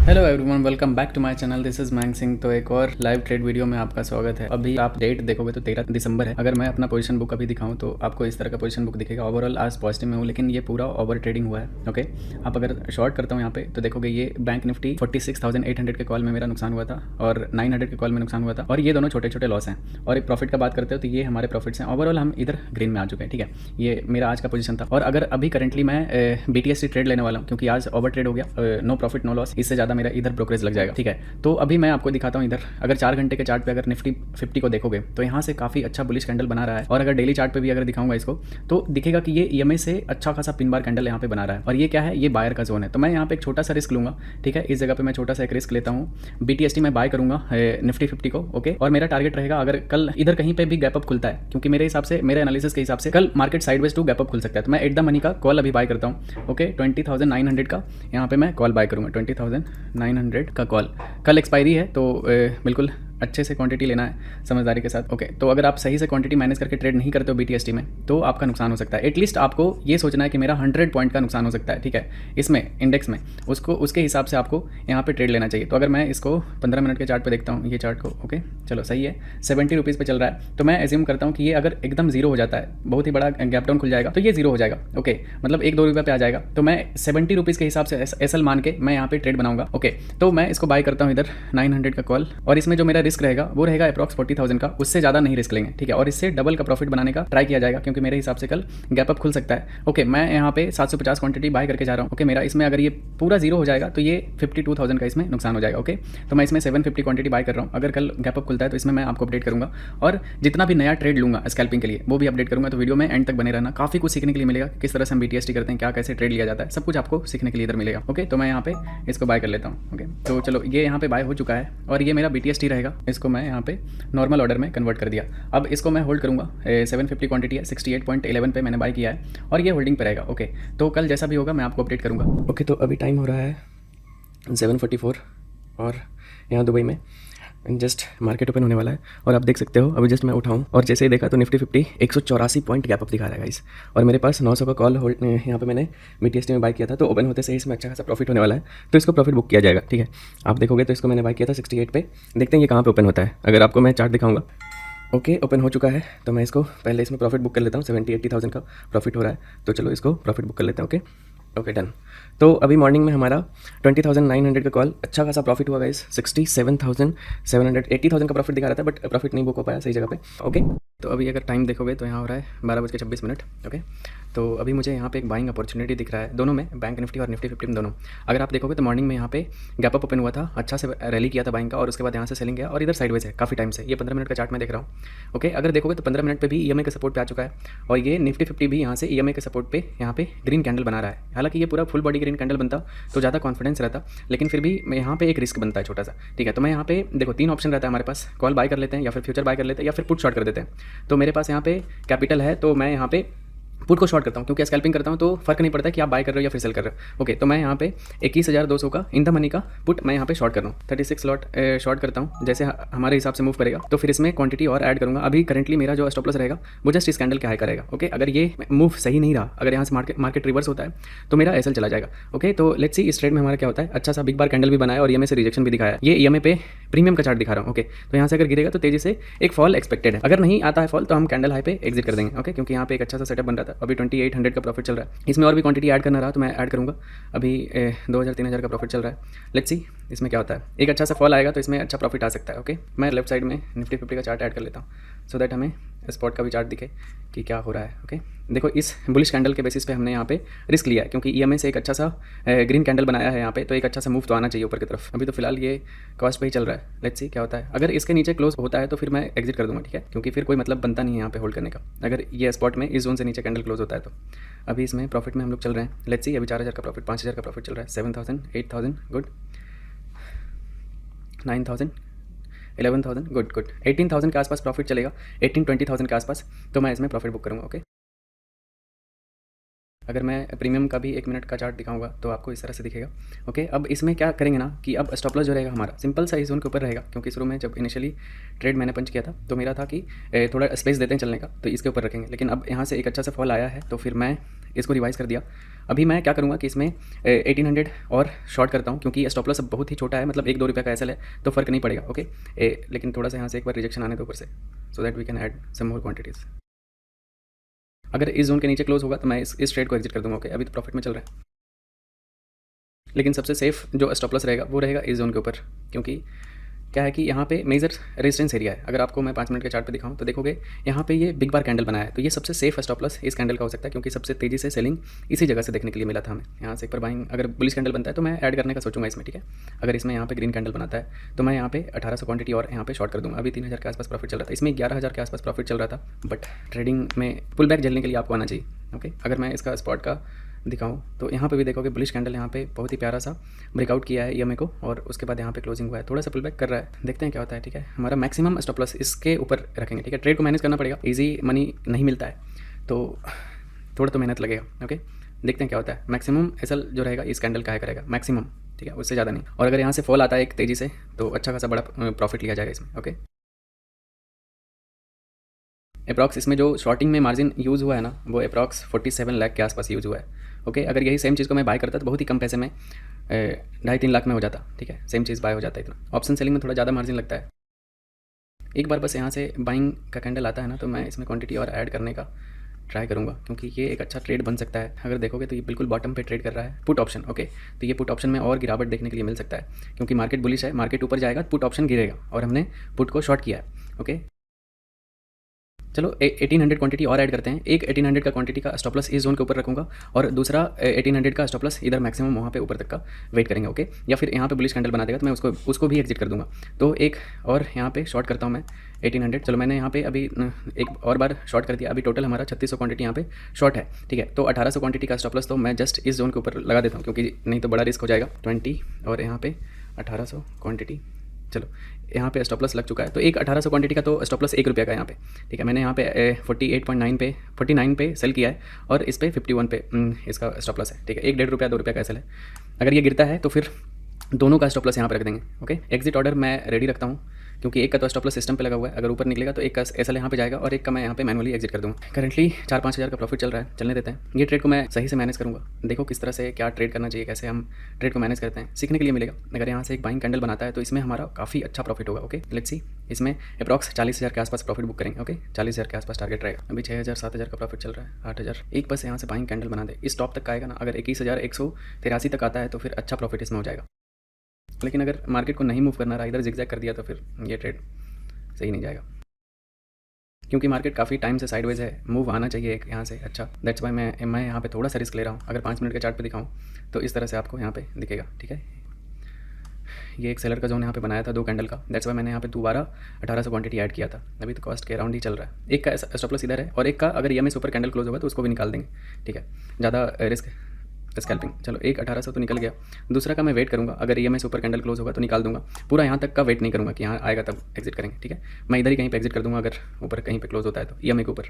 Hello everyone, welcome back to my channel. This is Mang Singh. तो एक और लाइव ट्रेड वीडियो में आपका स्वागत है। अभी आप डेट देखोगे तो 13 दिसंबर है। अगर मैं अपना पोजीशन बुक अभी दिखाऊं तो आपको इस तरह का पोजीशन बुक दिखेगा। ओवरऑल आज पॉजिटिव में हूँ, लेकिन ये पूरा ओवर ट्रेडिंग हुआ है। ओके, आप अगर शॉर्ट करता हूँ यहाँ पे तो देखोगे ये बैंक निफ्टी 46,800 के कॉल में मेरा नुकसान हुआ था और 900 के कॉल में नुकसान हुआ था, और ये दोनों छोटे छोटे लॉस हैं। और एक प्रॉफिट का बात करते हो तो ये हमारे प्रॉफिट्स हैं। ओवरऑल हम इधर ग्रीन में आ चुके हैं। ठीक है, ये मेरा आज का पोजीशन था। और अगर अभी करंटली मैं BTST ट्रेड लेने वाला हूँ, क्योंकि आज ओवर ट्रेड हो गया, नो प्रॉफिट नो लॉस, इससे ज़्यादा मेरा इधर ब्रोकरेज लग जाएगा। ठीक है, तो अभी मैं आपको दिखाता हूँ इधर। अगर 4 घंटे के चार्ट पे अगर निफ्टी 50 को देखोगे तो यहाँ से काफ़ी अच्छा बुलिश कैंडल बना रहा है। और अगर डेली चार्ट पे भी अगर दिखाऊंगा इसको तो दिखेगा कि ये EMA से अच्छा खासा पिन बार कैंडल यहाँ पे बना रहा है। और ये क्या है, ये बायर का जोन है। तो मैं यहाँ पे एक छोटा सा रिस्क लूंगा। ठीक है, इस जगह पे मैं छोटा सा एक रिस्क लेता हूँ। BTST में बाय करूंगा निफ्टी 50 को। ओके, और मेरा टारगेट रहेगा अगर कल इधर कहीं पे भी गैप अप खुलता है, क्योंकि मेरे हिसाब से, मेरे एनालिसिस के हिसाब से कल market sideways to gap up खुल सकता है, तो मैं एट द मनी का कॉल अभी बाय करता हूँ। ओके, 20,900 का यहाँ पे मैं कॉल बाय करूँगा। 20,900 का कॉल। कल एक्सपायरी है तो बिल्कुल अच्छे से क्वांटिटी लेना है समझदारी के साथ। ओके, तो अगर आप सही से क्वांटिटी मैनेज करके ट्रेड नहीं करते हो BTST में तो आपका नुकसान हो सकता है। एटलीस्ट आपको ये सोचना है कि मेरा 100 पॉइंट का नुकसान हो सकता है। ठीक है, इसमें इंडेक्स में उसके हिसाब से आपको यहाँ पे ट्रेड लेना चाहिए। तो अगर मैं इसको 15 मिनट के चार्ट पे देखता हूँ, ये चार्ट को, ओके चलो सही है, 70 रुपीज़ पे चल रहा है। तो मैं एज्यूम करता हूँ कि ये अगर एकदम जीरो हो जाता है, बहुत ही बड़ा गैप डाउन खुल जाएगा, तो ये जीरो हो जाएगा। ओके, मतलब 1-2 रुपये पे आ जाएगा। तो मैं 70 रुपीज़ के हिसाब से SL मान के मैं यहाँ पे ट्रेड बनाऊंगा। ओके, तो मैं इसको बाय करता हूँ इधर 900 का कॉल, और इसमें जो मेरा रिस्क रहेगा वो रहेगा अप्रॉक्स 40,000 का। उससे ज़्यादा नहीं रिस्क लेंगे। ठीक है, और इससे डबल का प्रॉफिट बनाने का ट्राई किया जाएगा, क्योंकि मेरे हिसाब से कल गैप अप खुल सकता है। ओके, मैं यहाँ पे 750 क्वांटिटी बाय करके जा रहा हूँ। ओके, मेरा इसमें अगर ये पूरा जीरो हो जाएगा तो ये 52,000 का इसमें नुकसान हो जाएगा। ओके, तो मैं इसमें 750 क्वांटिटी बाय कर रहा हूँ। अगर कल गैप अप खुलता है तो इसमें मैं आपको अपडेट करूँगा, और जितना भी नया ट्रेड लूँगा स्कैल्पिंग के लिए वो भी अपडेट करूँगा। तो वीडियो में एंड तक बने रहना, काफ़ी कुछ सीखने के लिए मिलेगा। किस तरह से हम BTST करते हैं, क्या कैसे ट्रेड लिया जाता है, सब कुछ आपको सीखने के लिए इधर मिलेगा। ओके, तो मैं यहाँ पे इसको बाय कर लेता हूँ। ओके, तो चलो ये यहाँ पे बाय हो चुका है, और ये मेरा BTST रहेगा। इसको मैं यहाँ पे नॉर्मल ऑर्डर में कन्वर्ट कर दिया। अब इसको मैं होल्ड करूँगा। 750 क्वांटिटी है, 68.11 पे मैंने बाय किया है, और ये होल्डिंग पे रहेगा। ओके, तो कल जैसा भी होगा मैं आपको अपडेट करूँगा। ओके, तो अभी टाइम हो रहा है 7:44, और यहाँ दुबई में जस्ट मार्केट ओपन होने वाला है। और आप देख सकते हो अभी जस्ट मैं उठाऊँ और जैसे ही देखा तो निफ्टी 50 184 पॉइंट गैप अप दिखा रहा है गाइस। और मेरे पास 900 का कॉल होल्ड यहाँ पे मैंने BTST में बाय किया था, तो ओपन होते से इसमें अच्छा खासा प्रॉफिट होने वाला है, तो इसको प्रॉफिट बुक किया जाएगा। ठीक है, आप देखोगे तो इसको मैंने बाय किया था 68 पे। देखते हैं ये कहाँ पे ओपन होता है। अगर आपको मैं चार्ट दिखाऊंगा, ओके ओपन हो चुका है, तो मैं इसको पहले इसमें प्रॉफिट बुक कर लेता हूँ। 70-80,000 का प्रॉफिट हो रहा है, तो चलो इसको प्रॉफिट बुक कर लेते हैं। Okay okay done. तो अभी मॉर्निंग में हमारा 20,900 का कॉल, अच्छा खासा प्रॉफिट हुआ गाइस। 67,700, 80,000 का प्रॉफिट दिखा रहा था, बट प्रॉफिट नहीं बुक हो पाया सही जगह पे। ओके, तो अभी अगर टाइम देखोगे तो यहाँ हो रहा है 12:26। ओके, तो अभी मुझे यहाँ पे एक बाइंग अपॉर्चुनिटी दिख रहा है दोनों में, बैंक निफ्टी और निफ्टी 50 में दोनों। अगर आप देखोगे तो मॉर्निंग में यहाँ पे गैप अप ओपन हुआ था, अच्छा से रैली किया था बाइंग का, और उसके बाद यहाँ से सेलिंग गया, और इधर साइडवेज है काफ़ी टाइम से। ये 15 मिनट का चार्ट मैं देख रहा हूँ। ओके, अगर देखोगे तो 15 मिनट पे भी EMA के सपोर्ट पे आ चुका है, और ये निफ्टी 50 भी यहाँ से EMA के सपोर्ट पे यहाँ पे ग्रीन कैंडल बना रहा है। हालांकि ये पूरा फुल बॉडी ग्रीन कैंडल बनता तो ज़्यादा कॉन्फिडेंस रहता, लेकिन फिर भी मैं यहाँ पे एक रिस्क बनता है छोटा सा। ठीक है, तो मैं यहाँ पे देखो 3 ऑप्शन रहता है हमारे पास, कॉल बाय कर लेते हैं, या फिर फ्यूचर बाय कर लेते हैं, या फिर पुट शॉर्ट कर देते हैं। तो मेरे पास यहाँ पे कैपिटल है, तो मैं यहाँ पे पुट को शॉर्ट करता हूँ, क्योंकि स्कैल्पिंग करता हूँ तो फर्क नहीं पड़ता कि आप बाय कर रहे हो या फिर सेल कर रहे हो। ओके, तो मैं यहाँ पे 21,200 का इन द मनी का पुट मैं यहाँ पे शॉर्ट कर रहा हूँ। 36 लॉट शॉर्ट करता हूँ, जैसे हमारे हिसाब से मूव करेगा तो फिर इसमें क्वांटिटी और ऐड करूँगा। अभी करंटली मेरा जो स्टॉप लॉस रहेगा वो जस्ट इस कैंडल के हाई करेगा। ओके, अगर ये मूव सही नहीं रहा, अगर यहाँ से मार्केट रिवर्स होता है तो मेरा SL चला जाएगा। ओके, तो लेट्स सी इस ट्रेड में हमारा क्या होता है। अच्छा सा बिग बार कैंडल भी बनाया और EMA से रिजेक्शन भी दिखाया। ये EMA पे प्रीमियम का चार्ट दिखा रहा हूँ। ओके, तो यहाँ से अगर गिरेगा तो तेजी से एक फॉल एक्सपेक्टेड है। अगर नहीं आता है फॉल तो हम कैंडल हाई पे एग्जिट कर देंगे। ओके, क्योंकि यहाँ पे एक अच्छा सा सेटअप बन रहा था। अभी 2800 का प्रॉफिट चल रहा है, इसमें और भी क्वांटिटी ऐड करना रहा तो मैं ऐड करूँगा। अभी 2,000-3,000 का प्रॉफिट चल रहा है। लेट्स सी इसमें क्या होता है। एक अच्छा सा फॉल आएगा तो इसमें अच्छा प्रॉफिट आ सकता है। ओके, मैं लेफ्ट साइड में निफ्टी 50 का चार्ट ऐड कर लेता हूँ, सो दैट हमें स्पॉट का भी चार्ट दिखे कि क्या हो रहा है। ओके, देखो इस बुलिश कैंडल के बेसिस पे हमने यहाँ पे रिस्क लिया है, क्योंकि EMA से एक अच्छा सा ग्रीन कैंडल बनाया है यहाँ पे, तो एक अच्छा सा मूव तो आना चाहिए ऊपर की तरफ। अभी तो फिलहाल ये कॉस्ट पे ही चल रहा है। लेट्स सी क्या होता है। अगर इसके नीचे क्लोज होता है तो फिर मैं एग्जिट कर दूँगा। ठीक है, क्योंकि फिर कोई मतलब बनता नहीं है यहाँ पे होल्ड करने का, अगर ये स्पॉट में इस जोन से नीचे कैंडल क्लोज होता है तो। अभी इसमें प्रॉफिट में हम लोग चल रहे हैं। लेट्स सी अभी 4,000 का प्रॉफिट, 5,000 का प्रॉफिट चल रहा है, 7,000, 8,000 गुड, 9,000, 11,000 गुड 18,000 के आसपास प्रॉफिट चलेगा, 18-20,000 के आसपास, तो मैं इसमें प्रॉफिट बुक करूँगा। ओके, अगर मैं प्रीमियम का भी 1 मिनट का चार्ट दिखाऊंगा तो आपको इस तरह से दिखेगा। ओके, अब इसमें क्या करेंगे ना कि अब स्टॉप लॉस जो रहेगा हमारा सिंपल सा इस जोन के ऊपर रहेगा, क्योंकि शुरू में जब इनिशियली ट्रेड मैंने पंच किया था तो मेरा था कि थोड़ा स्पेस देते हैं चलने का, तो इसके ऊपर रखेंगे। लेकिन अब यहाँ से एक अच्छा सा फॉल आया है तो फिर मैं इसको रिवाइज़ कर दिया। अभी मैं क्या करूँगा कि इसमें 1800 और शॉर्ट करता हूँ, क्योंकि स्टॉप लॉस अब बहुत ही छोटा है, मतलब 1-2 रुपये का एसएल है तो फ़र्क नहीं पड़ेगा। ओके, लेकिन थोड़ा सा यहाँ से एक बार रिजेक्शन आने दो ऊपर से, so that we can add some more quantities. अगर इस जोन के नीचे क्लोज होगा तो मैं इस ट्रेड को एग्जिट कर दूँगा। ओके, अभी तो प्रॉफिट में चल रहा है, लेकिन सबसे सेफ जो स्टॉप लॉस रहेगा वो रहेगा इस जोन के ऊपर, क्योंकि क्या है कि यहाँ पे मेजर रेजिस्टेंस एरिया है। अगर आपको मैं 5 मिनट के चार्ट पे दिखाऊं तो देखोगे यहाँ पे ये बिग बार कैंडल बनाया है, तो ये सबसे सेफ स्टॉप लॉस इस कैंडल का हो सकता है, क्योंकि सबसे तेज़ी से सेलिंग इसी जगह से देखने के लिए मिला था हमें। यहाँ से एक बार बाइंग, अगर बुलिश कैंडल बनता है तो मैं ऐड करने का सोचूंगा इसमें, ठीक है। अगर इसमें यहाँ पे ग्रीन कैंडल बनाता है तो मैं यहाँ पे 1800 क्वांटिटी और यहाँ पे शॉर्ट कर दूँगा। अभी 3000 के आसपास प्रॉफिट चल रहा था, इसमें 11000 के आसपास प्रॉफिट चल रहा था, बट ट्रेडिंग में पुल बैक झेलने के लिए आपको आना चाहिए। ओके, अगर मैं इसका स्पॉट का दिखाऊं तो यहाँ पे भी देखोगे बुलिश कैंडल यहाँ पे बहुत ही प्यारा सा ब्रेकआउट किया है ईएमए को, और उसके बाद यहाँ पे क्लोजिंग हुआ है, थोड़ा सा पुल बैक कर रहा है, देखते हैं क्या होता है। ठीक है, हमारा मैक्सिमम स्टॉप लॉस इसके ऊपर रखेंगे। ठीक है, ट्रेड को मैनेज करना पड़ेगा, इजी मनी नहीं मिलता है तो थोड़ा तो मेहनत लगेगा। ओके, देखते हैं क्या होता है। मैक्सिमम एसएल जो रहेगा इस कैंडल का है करेगा मैक्सिमम, ठीक है, उससे ज़्यादा नहीं। और अगर यहाँ से फॉल आता है एक तेज़ी से तो अच्छा खासा बड़ा प्रॉफिट लिया जाएगा इसमें। ओके, अप्रॉक्स इसमें जो शॉर्टिंग में मार्जिन यूज़ हुआ है ना वो अप्रॉक्स 47 लाख के आसपास यूज़ हुआ है। ओके, अगर यही सेम चीज़ को मैं बाय करता तो बहुत ही कम पैसे में 2.5-3 लाख में हो जाता। ठीक है, सेम चीज़ बाय हो जाता है इतना। ऑप्शन सेलिंग में थोड़ा ज़्यादा मार्जिन लगता है। एक बार बस यहाँ से बाइंग का कैंडल आता है ना तो मैं इसमें क्वांटिटी और ऐड करने का ट्राई करूँगा, क्योंकि ये एक अच्छा ट्रेड बन सकता है। अगर देखोगे तो ये बिल्कुल बॉटम पे ट्रेड कर रहा है पुट ऑप्शन। ओके, तो ये पुट ऑप्शन में और गिरावट देखने के लिए मिल सकता है, क्योंकि मार्केट बुलिश है, मार्केट ऊपर जाएगा पुट ऑप्शन गिरेगा, और हमने पुट को शॉर्ट किया है। ओके, चलो 1800 क्वांटिटी और ऐड करते हैं। एक 1800 का क्वांटिटी का स्टॉप लॉस इस जोन के ऊपर रखूंगा और दूसरा 1800 का स्टॉप लॉस इधर मैक्सिमम वहाँ पे ऊपर तक का वेट करेंगे। ओके, या फिर यहाँ पे बुलिश कैंडल बना देगा तो मैं उसको भी एग्जिट कर दूंगा। तो एक और यहाँ पे शॉर्ट करता हूँ मैं 1800। चलो मैंने यहाँ पे अभी एक और बार शॉर्ट कर दिया। अभी टोटल हमारा 3600 क्वांटिटी यहाँ पे शॉर्ट है। ठीक है, तो 1800 क्वांटिटी का स्टॉप लॉस तो मैं जस्ट इस जोन के ऊपर लगा देता हूँ, क्योंकि नहीं तो बड़ा रिस्क हो जाएगा। 20 और यहाँ पे 1800 क्वांटिटी, चलो यहाँ पे स्टॉप लॉस लग चुका है। तो एक 1800 क्वांटिटी का तो स्टॉप लॉस 1 रुपये का यहाँ पे। ठीक है, मैंने यहाँ पे 49 पे सेल किया है और इस पे 51 पे इसका स्टॉप लॉस है। ठीक है, 1-1.5 रुपया 2 रुपये का एसएल है। अगर ये गिरता है तो फिर दोनों का स्टॉप लॉस यहाँ पर रख देंगे। ओके, एग्जिट ऑर्डर मैं रेडी रखता हूँ, क्योंकि एक का तो स्टॉप लॉस सिस्टम पे लगा हुआ है, अगर ऊपर निकलेगा तो एक का एसएल यहाँ पे जाएगा और एक का मैं यहाँ पे मैनुअली एग्जिट कर दूँगा। करंटली 4-5 हज़ार का प्रॉफिट चल रहा है, चलने देते हैं। ये ट्रेड को मैं सही से मैनेज करूँगा। देखो किस तरह से क्या ट्रेड करना चाहिए, कैसे हम ट्रेड को मैनेज करते हैं, सीखने के लिए मिलेगा। अगर यहाँ से एक बाइंग कैंडल बनाता है तो इसमें हमारा काफ़ी अच्छा प्रॉफिट होगा। ओके, लेट्स सी, इसमें अप्रॉक्स 40,000 के आसपास प्रॉफिट बुक करेंगे। ओके, 40,000 के आसपास टारगेट रहेगा। अभी 6,000-7,000 का प्रॉफिट चल रहा है, 8,000। एक बस यहाँ से बाइंग कैंडल बना दे, इस टॉप तक का आएगा ना, अगर 21,183 तक आता है तो फिर अच्छा प्रॉफिट इसमें हो जाएगा। लेकिन अगर मार्केट को नहीं मूव करना रहा, इधर जिगजैग कर दिया तो फिर ये ट्रेड सही नहीं जाएगा, क्योंकि मार्केट काफ़ी टाइम से साइडवेज है, मूव आना चाहिए एक यहाँ से। अच्छा, दैट्स वाई मैं यहाँ पे थोड़ा सा रिस्क ले रहा हूँ। अगर 5 मिनट के चार्ट पे दिखाऊँ तो इस तरह से आपको यहाँ पे दिखेगा। ठीक है, ये एक सेलर का जोन यहाँ पे बनाया था 2 कैंडल का, दैट्स वाई मैंने यहाँ पे दोबारा 1800 क्वांटिटी ऐड किया था। अभी तो कॉस्ट के अराउंड ही चल रहा है। एक का स्टॉप लॉस इधर है और एक का अगर ईएमए सुपर कैंडल क्लोज होगा तो उसको भी निकाल देंगे। ठीक है, ज़्यादा रिस्क स्कैल्पिंग। चलो एक 1800 तो निकल गया। दूसरा का मैं वेट करूँगा, अगर ईएमए सुपर कैंडल क्लोज होगा तो निकाल दूंगा। पूरा यहाँ तक का वेट नहीं करूँगा कि यहाँ आएगा तब एग्जिट करेंगे। ठीक है, मैं इधर ही कहीं पे एग्जिट कर दूंगा अगर ऊपर कहीं पे क्लोज होता है तो ईएमए के ऊपर।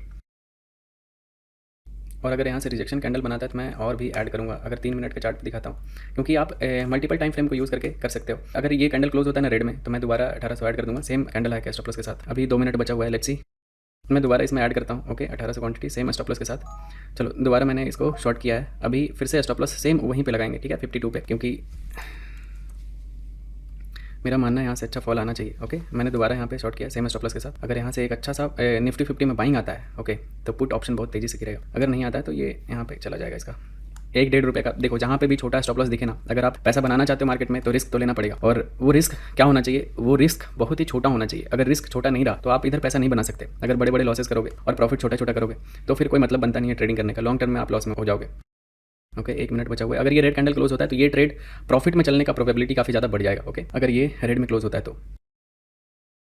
और अगर यहाँ से रिजेक्शन कैंडल बनाता है तो मैं और भी ऐड करूँगा। अगर 3 मिनट का चार्ट दिखाता हूँ, क्योंकि आप मल्टीपल टाइम फ्रेम को यूज़ करके कर सकते हो। अगर ये कैंडल क्लोज होता है ना रेड में तो मैं दोबारा 1800 ऐड कर दूँगा। सेम कैंडल है स्टॉप लॉस के साथ। अभी 2 मिनट बचा हुआ है, लेट्स सी, मैं दोबारा इसमें ऐड करता हूँ। Okay, 1800 quantity same stop loss के साथ। चलो दोबारा मैंने इसको शॉर्ट किया है, अभी फिर से स्टॉप लॉस सेम वहीं पे लगाएंगे। ठीक है, 52 पे, क्योंकि मेरा मानना है यहाँ से अच्छा फॉल आना चाहिए। ओके, मैंने दोबारा यहाँ पे शॉर्ट किया सेम स्टॉप लॉस के साथ। अगर यहाँ से एक अच्छा सा निफ्टी 50 में बाइंग आता है, ओके, तो पुट ऑप्शन बहुत तेज़ी से गिरेगा। अगर नहीं आता है तो ये यहाँ पे चला जाएगा इसका 1-1.5 रुपये का। देखो जहाँ पे भी छोटा स्टॉप लॉस दिखे ना, अगर आप पैसा बनाना चाहते हो मार्केट में तो रिस्क तो लेना पड़ेगा। और वो रिस्क क्या होना चाहिए, वो रिस्क बहुत ही छोटा होना चाहिए। अगर रिस्क छोटा नहीं रहा तो आप इधर पैसा नहीं बना सकते। अगर बड़े बड़े लॉसेस करोगे और प्रॉफिट छोटा छोटा करोगे तो फिर कोई मतलब बनता नहीं है ट्रेडिंग करने का। लॉन्ग टर्म में आप लॉस में हो जाओगे। ओके, 1 मिनट बचा हुआ है। अगर ये रेड कैंडल क्लोज होता है तो ये ट्रेड प्रॉफिट में चलने का प्रोबेबिलिटी काफ़ी ज़्यादा बढ़ जाएगा। ओके, अगर ये रेड में क्लोज होता है तो,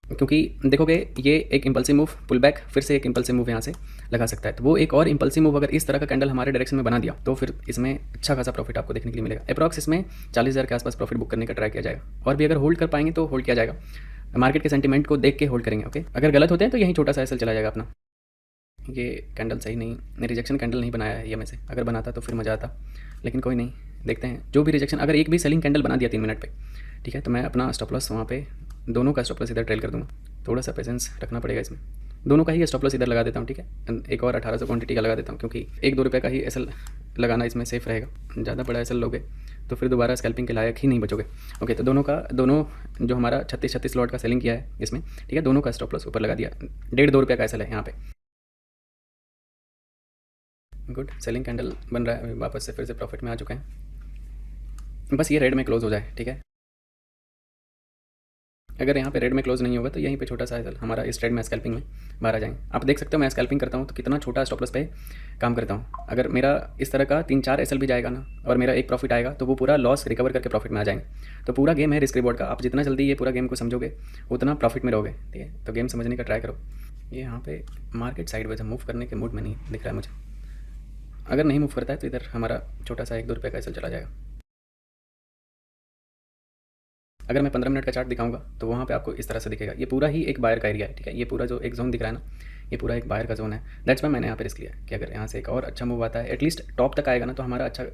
क्योंकि देखोगे ये एक इंपल्सिव मूव पुल बैक, फिर से एक इंपल्सिव मूव यहाँ से लगा सकता है। तो वो एक और इंपल्सिव मूव अगर इस तरह का कैंडल हमारे डायरेक्शन में बना दिया तो फिर इसमें अच्छा खासा प्रॉफिट आपको देखने के लिए मिलेगा। अप्रॉक्स इसमें 40,000 के आसपास प्रॉफिट बुक करने का ट्राई किया जाएगा। और भी अगर होल्ड कर पाएंगे तो होल्ड किया जाएगा। मार्केट के सेंटीमेंट को देख के होल्ड करेंगे। ओके, अगर गलत होते हैं तो यहीं छोटा सा एसएल चला जाएगा अपना। ये कैंडल सही नहीं, रिजेक्शन कैंडल नहीं बनाया है ये में से, अगर बनाता तो फिर मज़ा आता, लेकिन कोई नहीं, देखते हैं। जो भी रिजेक्शन, अगर एक भी सेलिंग कैंडल बना दिया 3 मिनट पे, ठीक है, तो मैं अपना स्टॉप लॉस वहाँ पे, दोनों का स्टॉप लॉस इधर ट्रेल कर दूँगा। थोड़ा सा पेशेंस रखना पड़ेगा इसमें, दोनों का ही स्टॉप लॉस इधर लगा देता हूँ, ठीक है। एक और 1800 क्वांटिटी का लगा देता हूँ, क्योंकि 1-2 रुपये का ही एसएल लगाना इसमें सेफ रहेगा। ज़्यादा बड़ा एसएल लोगे तो फिर दोबारा स्कैल्पिंग के लायक ही नहीं बचोगे। ओके, तो दोनों जो हमारा 36 लॉट का सेलिंग किया है इसमें, ठीक है, दोनों का स्टॉप लॉस ऊपर लगा दिया। 1.5-2 रुपये का एसएल है यहाँ पे। गुड, सेलिंग कैंडल बन रहा है, वापस से फिर से प्रॉफिट में आ चुके हैं। बस ये रेड में क्लोज हो जाए, ठीक है। अगर यहाँ पे रेड में क्लोज नहीं होगा तो यहीं पे छोटा सा हमारा इस ट्रेड में स्कैल्पिंग में बाहर आ जाएंगे। आप देख सकते हो मैं स्कैल्पिंग करता हूँ तो कितना छोटा स्टॉप लॉस पे काम करता हूँ। अगर मेरा इस तरह का 3-4 एसएल भी जाएगा ना और मेरा एक प्रॉफिट आएगा तो वो पूरा लॉस रिकवर करके प्रॉफिट में आ जाएंगे। तो पूरा गेम है रिस्क रिवॉर्ड का। आप जितना जल्दी ये पूरा गेम को समझोगे उतना प्रॉफिट में रहोगे, ठीक है। तो गेम समझने का ट्राई करो। ये यहाँ पे मार्केट साइडवेज मूव करने के मूड में नहीं दिख रहा है मुझे। अगर नहीं मूव करता है तो इधर हमारा छोटा सा 1-2 रुपये का एसएल चला जाएगा। अगर मैं 15 मिनट का चार्ट दिखाऊंगा तो वहाँ पे आपको इस तरह से दिखेगा। ये पूरा ही एक बायर का एरिया है, ठीक है। ये पूरा जो एक जोन दिख रहा है ना, ये पूरा एक बायर का जोन है। दैट्स वाई मैंने यहाँ पे रिस्क लिया कि अगर यहाँ से एक और अच्छा मूव आता है, एटलीस्ट टॉप तक आएगा ना, तो हमारा अच्छा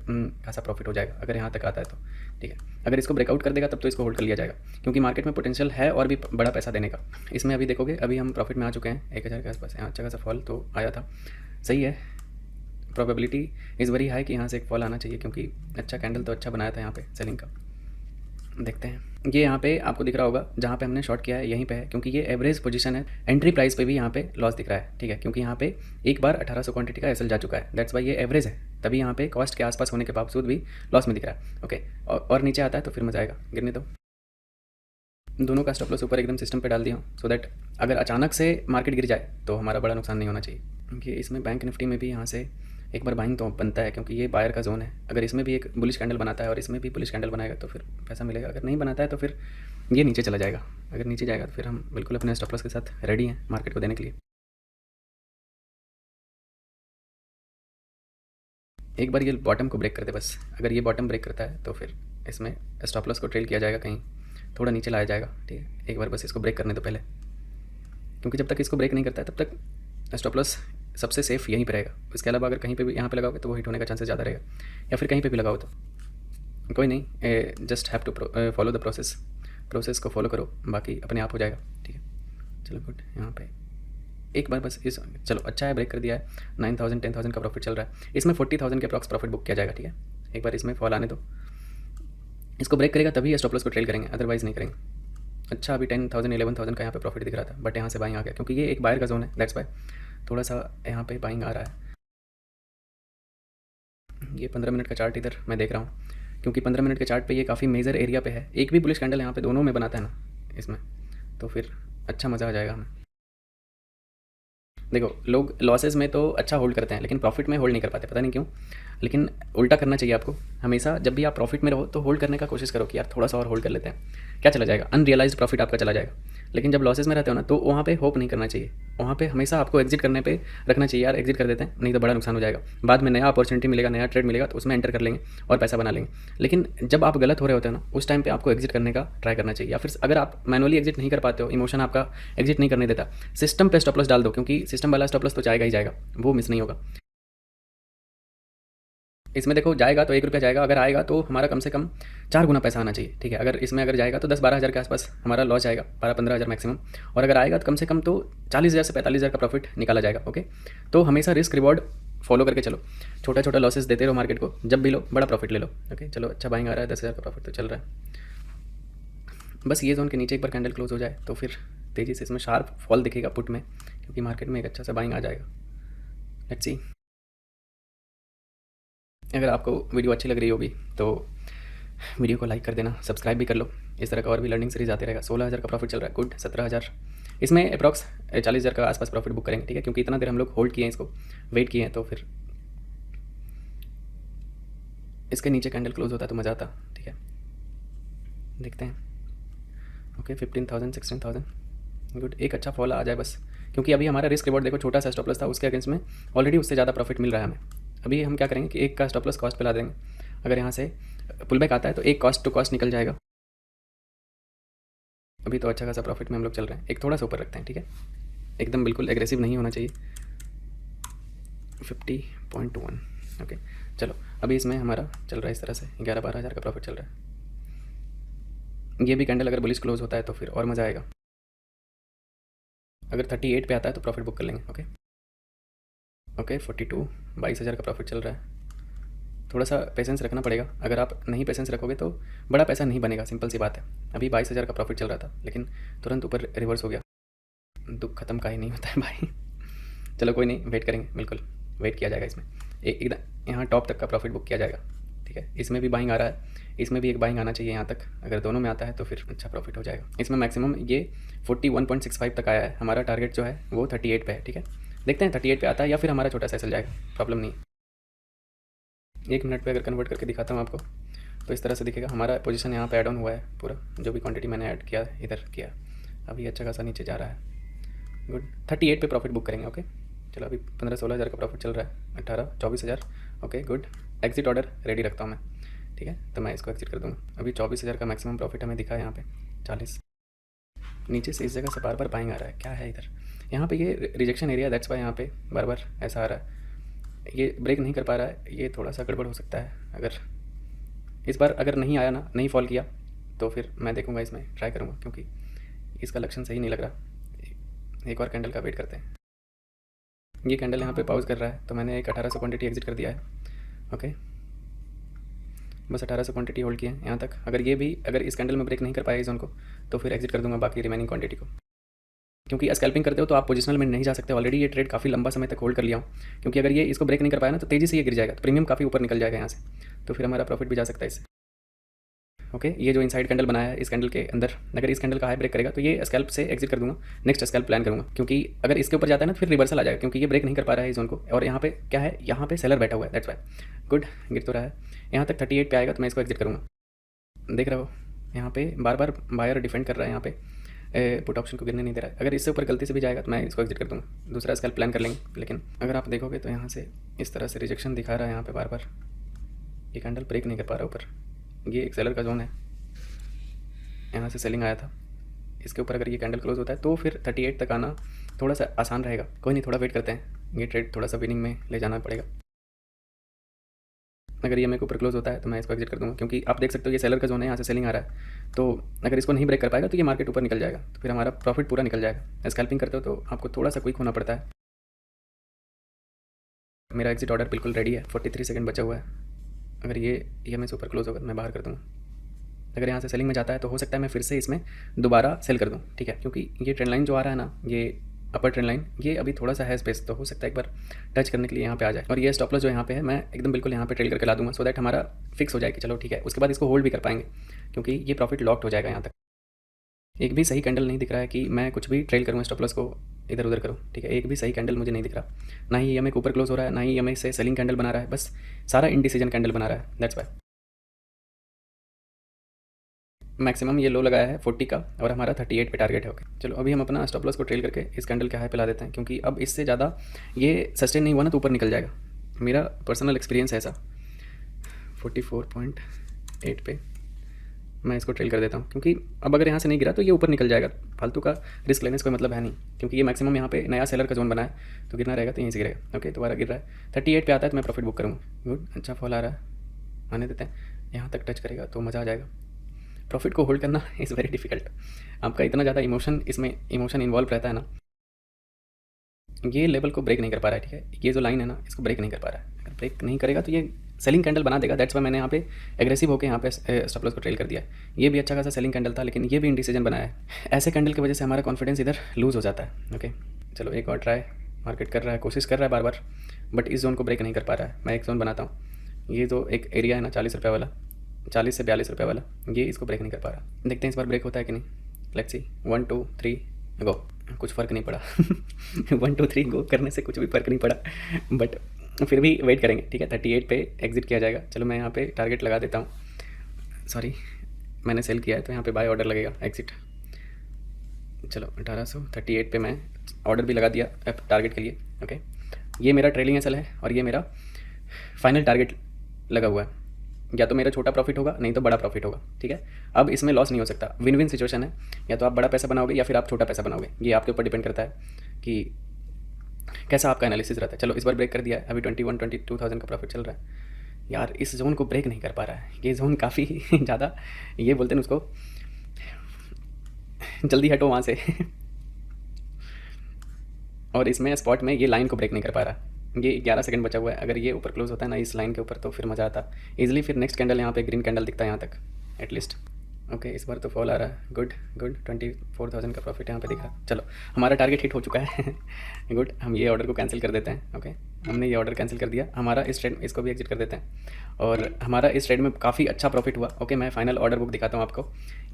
खासा प्रॉफिट हो जाएगा। अगर यहाँ तक आता है तो ठीक है। अगर इसको ब्रेकआउट कर देगा तब तो इसको होल्ड कर लिया जाएगा, क्योंकि मार्केट में पोटेंशियल है और भी बड़ा पैसा देने का। इसमें अभी देखोगे, अभी हम प्रॉफिट में आ चुके हैं 1000 के आसपास। यहाँ अच्छा खासा फॉल तो आया था, सही है। प्रोबेबिलिटी इज़ वेरी हाई कि यहाँ से एक फॉल आना चाहिए, क्योंकि अच्छा कैंडल तो अच्छा बनाया था यहाँ पे सेलिंग का। देखते हैं। ये यहाँ पे आपको दिख रहा होगा जहाँ पे हमने शॉर्ट किया है, यहीं पे है, क्योंकि ये एवरेज पोजीशन है। एंट्री प्राइस पे भी यहाँ पे लॉस दिख रहा है, ठीक है, क्योंकि यहाँ पे एक बार 1800 क्वांटिटी का एसएल जा चुका है। दैट्स वाई ये एवरेज है, तभी यहाँ पे कॉस्ट के आसपास होने के बावजूद भी लॉस में दिख रहा है। ओके, और नीचे आता है तो फिर मजा आएगा। गिरने दो। दोनों का स्टॉप लॉस ऊपर एकदम सिस्टम पे डाल दिया हूँ, सो दैट अगर अचानक से मार्केट गिर जाए तो हमारा बड़ा नुकसान नहीं होना चाहिए। क्योंकि इसमें बैंक निफ्टी में भी यहाँ से एक बार बाइंग तो बनता है, क्योंकि ये बायर का जोन है। अगर इसमें भी एक बुलिश कैंडल बनाता है और इसमें भी बुलिश कैंडल बनाएगा तो फिर पैसा मिलेगा। अगर नहीं बनाता है तो फिर ये नीचे चला जाएगा। अगर नीचे जाएगा तो फिर हम बिल्कुल अपने स्टॉप लॉस के साथ रेडी हैं मार्केट को देने के लिए। एक बार ये बॉटम को ब्रेक कर दे बस। अगर ये बॉटम ब्रेक करता है तो फिर इसमें स्टॉप लॉस को ट्रेल किया जाएगा, कहीं थोड़ा नीचे लाया जाएगा, ठीक है। एक बार बस इसको ब्रेक करने तो पहले, क्योंकि जब तक इसको ब्रेक नहीं करता है तब तक स्टॉप लॉस सबसे सेफ यहीं पर रहेगा। इसके अलावा अगर कहीं पे भी यहाँ पे लगाओगे तो वो हिट होने का चांसेस ज़्यादा रहेगा, या फिर कहीं पे भी लगाओ तो कोई नहीं, just have to follow the process को फॉलो करो, बाकी अपने आप हो जाएगा, ठीक है। चलो गुड। यहाँ पे एक बार बस इस, चलो अच्छा है, ब्रेक कर दिया है। 9000 10,000 का प्रॉफिट चल रहा है। इसमें 40,000 के अप्रॉक्स प्रॉफिट बुक किया जाएगा, ठीक है। एक बार इसमें फॉल आने दो, इसको ब्रेक करेगा तभी स्टॉप लॉस को ट्रेल करेंगे, अदरवाइज नहीं करेंगे। अच्छा, अभी 10,000 11,000 का यहाँ पे प्रॉफिट दिख रहा था, बट यहाँ से बाइंग आ गया, क्योंकि ये एक बायर का जोन है। दैट्स वाई थोड़ा सा यहाँ पे बाइंग आ रहा है। ये 15 मिनट का चार्ट इधर मैं देख रहा हूँ, क्योंकि 15 मिनट के चार्ट पे ये काफ़ी मेजर एरिया पे है। एक भी बुलिश कैंडल यहाँ पे दोनों में बनाता है ना इसमें, तो फिर अच्छा मज़ा आ जाएगा हमें। देखो, लोग लॉसेस में तो अच्छा होल्ड करते हैं, लेकिन प्रॉफिट में होल्ड नहीं कर पाते, पता नहीं क्यों। लेकिन उल्टा करना चाहिए आपको। हमेशा जब भी आप प्रॉफिट में रहो तो होल्ड करने का कोशिश करो कि यार थोड़ा सा और होल्ड कर लेते हैं, क्या चला जाएगा, अनरियलाइज्ड प्रॉफिट आपका चला जाएगा। लेकिन जब लॉसेस में रहते हो ना, तो वहाँ पे होप नहीं करना चाहिए। वहाँ पे हमेशा आपको एग्जिट करने पे रखना चाहिए, यार एग्जिट कर देते हैं, नहीं तो बड़ा नुकसान हो जाएगा। बाद में नया अपॉर्चुनिटी मिलेगा, नया ट्रेड मिलेगा, तो उसमें एंटर कर लेंगे और पैसा बना लेंगे। लेकिन जब आप गलत हो रहे होते हैं ना, उस टाइम पे आपको एग्जिट करने का ट्राई करना चाहिए। या फिर अगर आप मैनुअली एग्जिट नहीं कर पाते हो, इमोशन आपका एग्जिट नहीं करने देता, सिस्टम पे स्टॉप लॉस डाल दो, क्योंकि सिस्टम वाला स्टॉप लॉस तो जाएगा ही जाएगा, वो मिस नहीं होगा। इसमें देखो, जाएगा तो 1 रुपया जाएगा, अगर आएगा तो हमारा कम से कम 4 गुना पैसा आना चाहिए, ठीक है। अगर इसमें अगर जाएगा तो 10-12 हज़ार के आसपास हमारा लॉस जाएगा, 12-15 हज़ार मैक्सिमम। और अगर आएगा तो कम से कम तो 40,000 से 45,000 का प्रॉफिट निकाला जाएगा। ओके, तो हमेशा रिस्क रिवॉर्ड फॉलो करके चलो। छोटा छोटा लॉसेस देते रहो मार्केट को, जब भी लो बड़ा प्रॉफिट ले लो। ओके, चलो अच्छा बाइंग आ रहा है, 10,000 का प्रॉफिट तो चल रहा है। बस ये जोन के नीचे एक बार कैंडल क्लोज हो जाए तो फिर तेज़ी से इसमें शार्प फॉल दिखेगा पुट में, क्योंकि मार्केट में एक अच्छा सा बाइंग आ जाएगा। Let's see. अगर आपको वीडियो अच्छी लग रही होगी तो वीडियो को लाइक कर देना, सब्सक्राइब भी कर लो। इस तरह का और भी लर्निंग सीरीज आते रहेगा। 16,000 का प्रॉफिट चल रहा है, गुड। 17,000, इसमें अप्रॉक्स 40,000 का आसपास प्रॉफिट बुक करेंगे, ठीक है, क्योंकि इतना देर हम लोग होल्ड किए हैं, इसको वेट किए हैं। तो फिर इसके नीचे कैंडल क्लोज होता तो मज़ा आता, ठीक है। देखते हैं। Okay, 15,000 16,000, good. एक अच्छा फॉल आ जाए बस, क्योंकि अभी हमारा रिस्क रिवॉर्ड देखो, छोटा सा स्टॉप लॉस था, उसके अगेंस्ट में ऑलरेडी उससे ज़्यादा प्रॉफिट मिल रहा है हमें। अभी हम क्या करेंगे कि एक का स्टॉप लॉस कॉस्ट पे ला देंगे। अगर यहाँ से पुल बैक आता है तो एक कॉस्ट टू कॉस्ट निकल जाएगा। अभी तो अच्छा खासा प्रॉफिट में हम लोग चल रहे हैं। एक थोड़ा सा ऊपर रखते हैं, ठीक है, एकदम बिल्कुल एग्रेसिव नहीं होना चाहिए। 50.1। ओके, चलो अभी इसमें हमारा चल रहा है इस तरह से 11-12 हज़ार का प्रॉफिट चल रहा है। ये भी कैंडल अगर बुलिश क्लोज होता है तो फिर और मज़ा आएगा। अगर 38 पे आता है तो प्रॉफिट बुक कर लेंगे। ओके ओके 42, 22 हज़ार का प्रॉफिट चल रहा है। थोड़ा सा पेशेंस रखना पड़ेगा, अगर आप नहीं पेशेंस रखोगे तो बड़ा पैसा नहीं बनेगा, सिंपल सी बात है। अभी 22 हज़ार का प्रॉफिट चल रहा था लेकिन तुरंत ऊपर रिवर्स हो गया। दुख खत्म का ही नहीं होता है भाई। चलो कोई नहीं, वेट करेंगे, बिल्कुल वेट किया जाएगा। इसमें एकदम यहाँ टॉप तक का प्रॉफिट बुक किया जाएगा। ठीक है, इसमें भी बाइंग आ रहा है, इसमें भी एक बाइंग आना चाहिए यहाँ तक। अगर दोनों में आता है तो फिर अच्छा प्रॉफिट हो जाएगा। इसमें मैक्सिमम ये 41.65 तक आया है। हमारा टारगेट जो है वो 38 पे है। ठीक है, देखते हैं 38 पे आता है या फिर हमारा छोटा सा चल जाएगा, प्रॉब्लम नहीं है। 1 मिनट पे अगर कन्वर्ट करके दिखाता हूँ आपको तो इस तरह से दिखेगा। हमारा पोजीशन यहाँ पे ऐड ऑन हुआ है पूरा, जो भी क्वांटिटी मैंने ऐड किया इधर किया। अभी अच्छा खासा नीचे जा रहा है। गुड, 38 पे प्रॉफिट बुक करेंगे। ओके, चलो अभी 15-16 हज़ार का प्रॉफिट चल रहा है, 18-24 हज़ार। Okay good, exit order ready रखता हूँ मैं। ठीक है, तो मैं इसको एग्जिट कर दूँगा। अभी 24 हज़ार का मैक्सिमम प्रॉफिट हमें दिखा है यहाँ पे 40। नीचे से इस जगह से बार बार बाइंग आ रहा है, क्या है इधर? यहाँ पे ये रिजेक्शन एरिया, दैट्स वाई यहाँ पे बार बार ऐसा आ रहा है। ये ब्रेक नहीं कर पा रहा है, ये थोड़ा सा गड़बड़ हो सकता है। अगर इस बार अगर नहीं आया ना, नहीं फॉल किया तो फिर मैं देखूँगा, इसमें ट्राई करूँगा, क्योंकि इसका लक्षण सही नहीं लग रहा। एक और कैंडल का वेट करते हैं। ये कैंडल यहाँ पे पॉज कर रहा है तो मैंने एक 1800 क्वांटिटी एग्जिट कर दिया है। ओके, बस 1800 क्वांटिटी होल्ड किए हैं यहाँ तक। अगर इस कैंडल में ब्रेक नहीं कर पाएगा इस जोन को तो फिर एग्जिट कर दूंगा बाकी रिमेनिंग क्वांटिटी को। क्योंकि स्कैल्पिंग करते हो तो आप पोजिशनल में नहीं जा सकते। ऑलरेडी ये ट्रेड काफ़ी लंबा समय तक होल्ड कर लिया हूँ, क्योंकि अगर ये इसको ब्रेक नहीं कर पाया ना तो तेज़ी से ये गिर जाएगा, तो प्रीमियम काफ़ी ऊपर निकल जाएगा यहाँ से, तो फिर हमारा प्रॉफिट भी जा सकता है इससे। ओके, ये जो इनसाइड कैंडल बनाया है, इस कैंडल के अंदर अगर इस कैंडल का हाई ब्रेक करेगा तो ये स्कैल्प से एग्जिट कर दूंगा, नेक्स्ट स्कैल्प प्लान करूंगा। क्योंकि अगर इसके ऊपर जाता है ना तो फिर रिवर्सल आ जाएगा, क्योंकि ये ब्रेक नहीं कर पा रहा है इस जोन को। और यहाँ पे क्या है, यहाँ पे सेलर बैठा हुआ है, दैट्स वाई। गुड, गिर तो रहा है। यहाँ तक 38 पे आएगा तो मैं इसको एग्जिट करूँगा। देख रहे हो यहाँ पे बार बार बायर डिफेंड कर रहा है, यहाँ पे पुट ऑप्शन को गिरने नहीं दे रहा है। अगर इससे ऊपर गलती से भी जाएगा तो मैं इसको एग्जिट कर दूँगा, दूसरा स्कैल्प प्लान कर लेंगे। लेकिन अगर आप देखोगे तो यहाँ से इस तरह से रिजेक्शन दिखा रहा है यहाँ पे बार बार। ये कैंडल ब्रेक नहीं कर पा रहा ऊपर, ये एक सेलर का जोन है, यहाँ से सेलिंग आया था। इसके ऊपर अगर ये कैंडल क्लोज होता है तो फिर 38 तक आना थोड़ा सा आसान रहेगा। कोई नहीं, थोड़ा वेट करते हैं, ये ट्रेड थोड़ा सा विनिंग में ले जाना पड़ेगा। अगर ये मेरे ऊपर क्लोज होता है तो मैं इसको एग्जिट कर दूंगा, क्योंकि आप देख सकते हो ये सेलर का जोन है, यहाँ से सेलिंग आ रहा है। तो अगर इसको नहीं ब्रेक कर पाएगा तो ये मार्केट ऊपर निकल जाएगा, तो फिर हमारा प्रॉफिट पूरा निकल जाएगा। स्कैल्पिंग करते हो तो आपको थोड़ा सा क्विक होना पड़ता है। मेरा एग्जिट ऑर्डर बिल्कुल रेडी है, 43 सेकंड बचा हुआ है। अगर ये मैं ऊपर क्लोज होगा तो मैं बाहर कर दूँगा। अगर यहाँ से सेलिंग में जाता है तो हो सकता है मैं फिर से इसमें दोबारा सेल कर दूँ। ठीक है, क्योंकि ये ट्रेंड लाइन जो आ रहा है ना, ये अपर ट्रेंड लाइन, ये अभी थोड़ा सा है स्पेस, तो हो सकता है एक बार टच करने के लिए यहाँ पे आ जाए। और ये स्टॉप लॉस जो यहाँ पे है मैं एकदम बिल्कुल यहाँ पे ट्रेल करके ला दूंगा, सो दैट हमारा फिक्स हो जाए कि चलो ठीक है। उसके बाद इसको होल्ड भी कर पाएंगे, क्योंकि ये प्रॉफिट लॉक्ड हो जाएगा यहाँ तक। एक भी सही कैंडल नहीं दिख रहा है कि मैं कुछ भी ट्रेल करूँ, स्टॉप लॉस को इधर उधर करूँ। ठीक है, एक भी सही कैंडल मुझे नहीं दिख रहा, ना ही EMA के ऊपर क्लोज हो रहा है, ना ही EMA से सेलिंग कैंडल बना रहा है, बस सारा इनडिसीजन कैंडल बना रहा है, दैट्स वाई। मैक्सिमम ये लो लगाया है 40 का, और हमारा 38 पे टारगेट है। ओके, चलो अभी हम अपना स्टॉप लॉस को ट्रेल करके इस कैंडल के हाई पे ला देते हैं, क्योंकि अब इससे ज़्यादा ये सस्टेन नहीं हुआ ना तो ऊपर निकल जाएगा। मेरा पर्सनल एक्सपीरियंस है ऐसा। 44.8 पे मैं इसको ट्रेल कर देता हूँ, क्योंकि अब अगर यहाँ से नहीं गिरा तो ये ऊपर निकल जाएगा। फालतू का रिस्क लेने से कोई मतलब है नहीं, क्योंकि ये मैक्सिमम यहाँ पे नया सेलर का जोन बना है, तो गिरना रहेगा तो यहीं से गिरेगा। ओके, दोबारा गिर रहा है, 38 पे आता है तो मैं प्रॉफिट बुक करूँगा। गुड, अच्छा फॉल आ रहा है, आने देते हैं। यहाँ तक टच करेगा तो मज़ा आ जाएगा। प्रॉफिट को होल्ड करना इज़ वेरी डिफिकल्ट। आपका इतना ज़्यादा इमोशन इन्वॉल्व रहता है ना। ये लेवल को ब्रेक नहीं कर पा रहा है। ठीक है, ये जो लाइन है ना, इसको ब्रेक नहीं कर पा रहा है। अगर ब्रेक नहीं करेगा तो ये सेलिंग कैंडल बना देगा, दैट्स वाई मैंने यहाँ पे एग्रेसिव होकर यहाँ पे स्टॉप लॉस को ट्रेल कर दिया है। ये भी अच्छा खासा सेलिंग कैंडल था, लेकिन ये भी इनडिसीजन बनाया है। ऐसे कैंडल की वजह से हमारा कॉन्फिडेंस इधर लूज़ हो जाता है। ओके, चलो एक और ट्राई। मार्केट कर रहा है, कोशिश कर रहा है बार बार, बट इस जोन को ब्रेक नहीं कर पा रहा है। मैं एक जोन बनाता हूँ, ये जो एक एरिया है ना 40 रुपये वाला, 40 से 42 रुपये वाला, ये इसको ब्रेक नहीं कर पा रहा। देखते हैं इस बार ब्रेक होता है कि नहीं। लेट्स सी, 1 2 3 गो। कुछ फ़र्क नहीं पड़ा 1 2 3 गो करने से कुछ भी फ़र्क नहीं पड़ा, बट फिर भी वेट करेंगे। ठीक है, 38 पे एग्जिट किया जाएगा। चलो मैं यहाँ पे टारगेट लगा देता हूँ। सॉरी, मैंने सेल किया है तो यहाँ पे बाय ऑर्डर लगेगा, एग्जिट। चलो 1838 पे मैं ऑर्डर भी लगा दिया टारगेट के लिए। ओके, ये मेरा ट्रेलिंग एसएल है और ये मेरा फाइनल टारगेट लगा हुआ है। या तो मेरा छोटा प्रॉफिट होगा, नहीं तो बड़ा प्रॉफिट होगा। ठीक है, अब इसमें लॉस नहीं हो सकता, विन विन सिचुएशन है। या तो आप बड़ा पैसा बनाओगे या फिर आप छोटा पैसा बनाओगे, ये आपके ऊपर डिपेंड करता है कि कैसा आपका एनालिसिस रहता है। चलो इस बार ब्रेक कर दिया है, अभी 21-22,000 का प्रॉफिट चल रहा है। यार इस जोन को ब्रेक नहीं कर पा रहा है, ये जोन काफ़ी ज़्यादा, ये बोलते हैं उसको, जल्दी हटो वहाँ से और इसमें स्पॉट में ये लाइन को ब्रेक नहीं कर पा रहा। ये 11 सेकंड बचा हुआ है, अगर ये ऊपर क्लोज होता है ना इस लाइन के ऊपर तो फिर मज़ा आता इजीली। फिर नेक्स्ट कैंडल यहाँ पे ग्रीन कैंडल दिखता है यहाँ तक एटलीस्ट। ओके इस बार तो फॉल आ रहा है, गुड गुड, 24,000 का प्रॉफिट यहाँ पे दिख रहा है। चलो हमारा टारगेट हिट हो चुका है गुड, हम ये ऑर्डर को कैंसिल कर देते हैं। ओके हमने ये ऑर्डर कैंसिल कर दिया, हमारा इस ट्रेड, इसको भी एग्जिट कर देते हैं। और हमारा इस ट्रेड में काफ़ी अच्छा प्रॉफिट हुआ। ओके मैं फाइनल ऑर्डर बुक दिखाता हूँ आपको।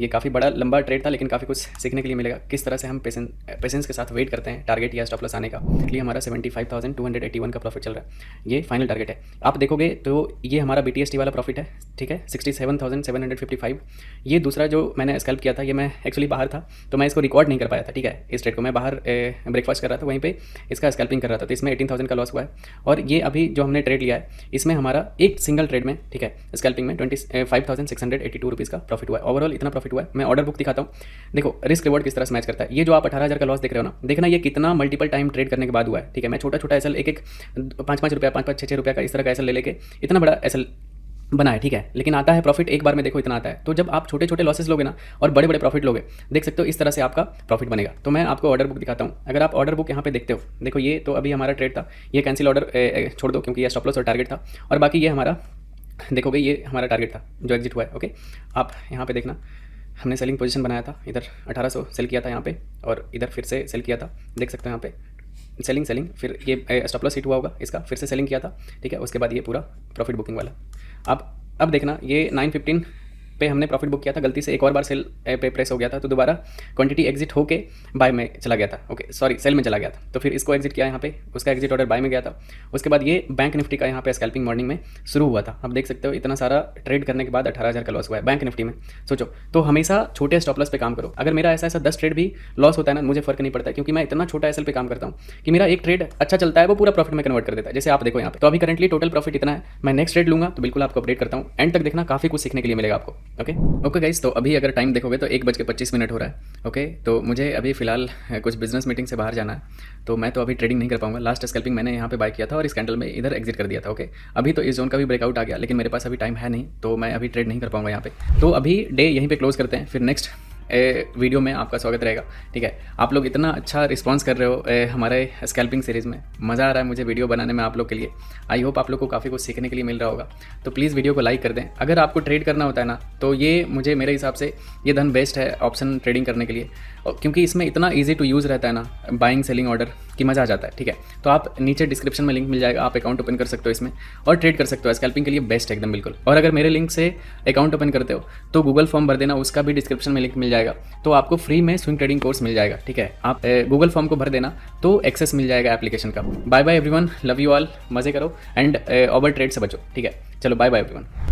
ये काफ़ी बड़ा लंबा ट्रेड था लेकिन काफ़ी कुछ सीखने के लिए मिलेगा, किस तरह से हम पेशेंस के साथ वेट करते हैं टारगेट या स्टॉप लॉस आने का। इसलिए हमारा 75,281 का प्रॉफिट चल रहा है, ये फाइनल टारगेट है। आप देखोगे तो ये हमारा BTST वाला प्रॉफिट है, ठीक है, 67,755। ये दूसरा जो मैंने स्कैल्प किया था, ये मैं एक्चुअली बाहर था तो मैं इसको रिकॉर्ड नहीं कर पाया था, ठीक है। इस ट्रेड को मैं बाहर ब्रेकफास्ट कर रहा था, वहीं पे इसका स्कैल्पिंग कर रहा था, तो इसमें 18,000 का लॉस हुआ है। और ये अभी जो हमने ट्रेड लिया है इसमें हमारा एक सिंगल ट्रेड में, ठीक है, स्कैल्पिंग में 25,682 रुपीज़ का प्रॉफिट हुआ है। ओवरऑल इतना प्रॉफिट हुआ है। मैं ऑर्डर बुक दिखाता हूँ, देखो रिस्क रिवॉर्ड किस तरह से मैच करता है। ये जो आप 18,000 का लॉस देख रहे हो ना, देखना ये कितना मल्टीपल टाइम ट्रेड करने के बाद हुआ है, ठीक है। मैं छोटा छोटा एसएल, एक 5-5 रुपया, 5-5, 6 रुपया का इस तरह का एसएल ले लेके इतना बड़ा एसएल बना है, ठीक है। लेकिन आता है प्रॉफिट एक बार में, देखो इतना आता है। तो जब आप छोटे छोटे लॉसेस लोगे ना और बड़े बड़े प्रॉफिट लोगे, देख सकते हो इस तरह से आपका प्रॉफिट बनेगा। तो मैं आपको ऑर्डर बुक दिखाता हूँ। अगर आप ऑर्डर बुक यहाँ पे देखते हो, देखो ये तो अभी हमारा ट्रेड था, ये कैंसिल ऑर्डर छोड़ दो क्योंकि ये स्टॉप लॉस और टारगेट था। और बाकी ये हमारा, देखोगे ये हमारा टारगेट था जो एग्जिट हुआ है। ओके आप यहाँ पे देखना, हमने सेलिंग पोजीशन बनाया था, इधर 1800 सेल किया था यहाँ पे, और इधर फिर से सेल किया था, देख सकते हो यहाँ पे सेलिंग, फिर ये स्टॉप लॉस हिट हुआ होगा इसका, फिर से सेलिंग किया था, ठीक है। उसके बाद ये पूरा प्रॉफिट बुकिंग वाला। अब देखना ये 915 पे हमने प्रॉफिट बुक किया था, गलती से एक और बार सेल पे प्रेस हो गया था तो दोबारा क्वांटिटी एग्जिट होके बाय में चला गया था। ओके सॉरी सेल में चला गया था, तो फिर इसको एग्जिट किया यहाँ पे, उसका एग्जिट ऑर्डर बाय में गया था। उसके बाद ये बैंक निफ्टी का यहाँ पे स्कैल्पिंग मॉर्निंग में शुरू हुआ था। अब देख सकते हो इतना सारा ट्रेड करने के बाद 18,000 का लॉस हुआ है बैंक निफ्टी में। सोचो, तो हमेशा छोटे स्टॉप लॉस पे काम करो। अगर मेरा ऐसा 10 ट्रेड भी लॉस होता है ना, मुझे फर्क नहीं पड़ता क्योंकि मैं इतना छोटा एसएल पे काम करता हूँ कि मेरा एक ट्रेड अच्छा चलता है वो पूरा प्रॉफिट में कन्वर्ट कर देता है। जैसे आप देखो यहाँ पे, तो अभी करंटली टोटल प्रॉफिट इतना है। मैं नेक्स्ट ट्रेड लूंगा तो बिल्कुल आपको अपडेट करता हूँ, एंड तक देखना, काफी कुछ सीखने के लिए मिलेगा आपको। ओके गाइस, तो अभी अगर टाइम देखोगे तो 1:25 हो रहा है। ओके तो मुझे अभी फिलहाल कुछ बिजनेस मीटिंग से बाहर जाना है, तो मैं तो अभी ट्रेडिंग नहीं कर पाऊंगा। लास्ट स्कैल्पिंग मैंने यहाँ पे बाय किया था और इस कैंडल में इधर एग्जिट कर दिया था। ओके अभी तो इस जोन का भी ब्रेकआउट आ गया, लेकिन मेरे पास अभी टाइम है नहीं, तो मैं अभी ट्रेड नहीं कर पाऊंगा यहाँ पे। तो अभी डे यहीं पे क्लोज करते हैं, फिर नेक्स्ट वीडियो में आपका स्वागत रहेगा, ठीक है। आप लोग इतना अच्छा रिस्पांस कर रहे हो हमारे स्कैल्पिंग सीरीज़ में, मज़ा आ रहा है मुझे वीडियो बनाने में आप लोग के लिए। आई होप आप लोग को काफ़ी कुछ सीखने के लिए मिल रहा होगा। तो प्लीज़ वीडियो को लाइक कर दें। अगर आपको ट्रेड करना होता है ना, तो ये मुझे मेरे हिसाब से ये धन बेस्ट है ऑप्शन ट्रेडिंग करने के लिए, क्योंकि इसमें इतना ईजी टू यूज़ रहता है ना, बाइंग सेलिंग ऑर्डर की मज़ा आ जाता है, ठीक है। तो आप नीचे डिस्क्रिप्शन में लिंक मिल जाएगा, आप अकाउंट ओपन कर सकते हो इसमें और ट्रेड कर सकते हो। स्कैल्पिंग के लिए बेस्ट है एकदम बिल्कुल। और अगर मेरे लिंक से अकाउंट ओपन करते हो तो गूगल फॉर्म भर देना, उसका भी डिस्क्रिप्शन में लिंक मिल जाएगा, तो आपको फ्री में स्विंग ट्रेडिंग कोर्स मिल जाएगा, ठीक है। आप गूगल फॉर्म को भर देना तो एक्सेस मिल जाएगा एप्लीकेशन का। Bye bye everyone, love you all, मज़े करो एंड ओवर ट्रेड से बचो, ठीक है। चलो बाय बाय एवरीवन।